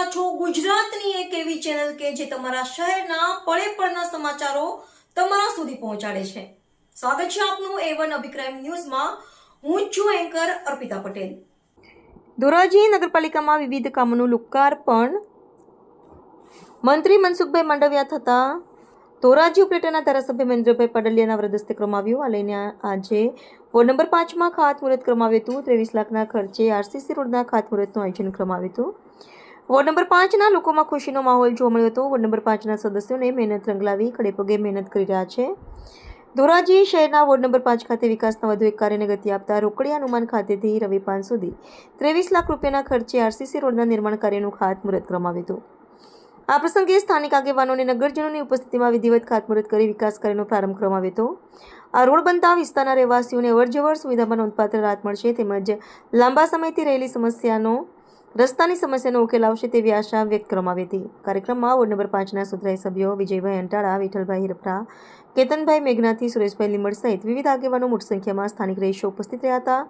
રહ્યા છો ગુજરાતની એક એવી ચેનલ કે જે તમારા શહેરના પળે પળના સમાચારો તમારા સુધી પહોંચાડે છે। સ્વાગત છે આપનું A1 અભિક્રાઇમ ન્યૂઝમાં। હું છું એન્કર અર્પિતા પટેલ। ધોરાજી નગરપાલિકામાં વિવિધ કામોનું લોકાર્પણ મંત્રી મનસુખભાઈ માંડવિયા થતા ધોરાજી ઉપલેટાના ધારાસભ્ય મહેન્દ્રભાઈ પાડલિયાના વરદ હસ્તે કરવામાં આવ્યું। આ લઈને આજે વોર્ડ નંબર 5માં ખાતમુહૂર્ત કરવામાં આવ્યું હતું। 23 લાખના ખર્ચે RCC રોડના ખાતમુહૂર્તનું આયોજન કરવામાં આવ્યું હતું। વોર્ડ નંબર 5ના લોકોમાં ખુશીનો માહોલ જોવા મળ્યો હતો। વોર્ડ નંબર 5ના સદસ્યોને મહેનત રંગ લાવી ખડેપગે મહેનત કરી રહ્યા છે। ધોરાજી શહેરના વોર્ડ નંબર 5 ખાતે વિકાસના વધુ એક કાર્યને ગતિ આપતા રોકડિયા હનુમાન ખાતેથી રવિ પાન સુધી 23 લાખ રૂપિયાના ખર્ચે RCC રોડના નિર્માણ કાર્યનું ખાતમુહૂર્ત કરવામાં આવ્યું હતું। આ પ્રસંગે સ્થાનિક આગેવાનો અને નગરજનોની ઉપસ્થિતિમાં વિધિવત ખાતમુહૂર્ત કરી વિકાસ કાર્યનો પ્રારંભ કરવામાં આવ્યો હતો। આ રોડ બનતા વિસ્તારના રહેવાસીઓને અવરજવર સુવિધામાં નોંધપાત્ર રાહત મળશે તેમજ લાંબા સમયથી રહેલી રસ્તાની સમસ્યાનો ઉકેલ આવશે તેવી આશા વ્યક્ત કરવામાં આવી હતી। કાર્યક્રમમાં વોર્ડ નંબર 5ના સુધરાઈ સભ્યો વિજયભાઈ અંટાળા, વિઠ્ઠલભાઈ હિરપરા, કેતનભાઈ મેઘનાથી, સુરેશભાઈ લીંબડ સહિત વિવિધ આગેવાનો મોટી સંખ્યામાં સ્થાનિક રહીશો ઉપસ્થિત રહ્યા હતા।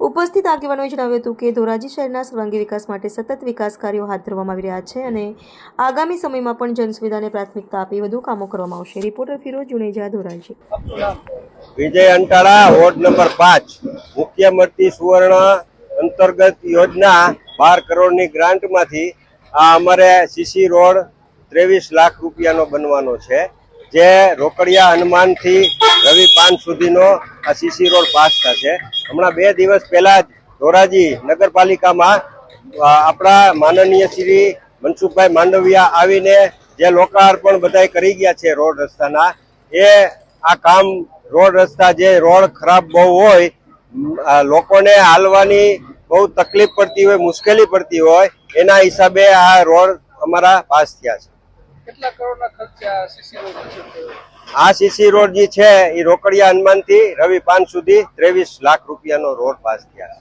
ઉપસ્થિત આગેવાનોએ જણાવ્યું હતું કે ધોરાજી શહેરના સર્વાંગી વિકાસ માટે સતત વિકાસ કાર્યો હાથ ધરવામાં આવી રહ્યા છે અને આગામી સમયમાં પણ જનસુવિધાને પ્રાથમિકતા આપી વધુ કામો કરવામાં આવશે। રિપોર્ટર ફિરોજ જુનેજા, ધોરાજી। વિજય અંટાળા, વોર્ડ નંબર 5, મુખ્યમંત્રી સુવર્ણ અંતર્ગત યોજના 12 કરોડની ગ્રાન્ટમાંથી આ અમારે સીસી રોડ 23 લાખ રૂપિયાનો બનવાનો છે, જે રોકડિયા હનુમાનથી રવિ પાન સુધીનો આ સીસી રોડ પાસ થશે। હમણાં 2 દિવસ પહેલા જ ધોરાજી નગરપાલિકામાં આપણા માનનીય શ્રી મનસુખભાઈ માંડવિયા આવીને જે લોકાર્પણ બધાય કરી ગયા છે રોડ રસ્તાના, એ આ કામ રોડ રસ્તા જે રોડ ખરાબ બહુ હોય, લોકોને હાલવાની બહુ તકલીફ પડતી હોય, મુશ્કેલી પડતી હોય, એના હિસાબે આ રોડ અમારા પાસ થયા છે। કેટલા કરોડના ખર્ચે આ સીસી રોડ છે? આ સીસી રોડ જે છે એ રોકડિયા હનુમાનથી રવિ પાન સુધી 23 લાખ રૂપિયાનો રોડ પાસ થયા છે।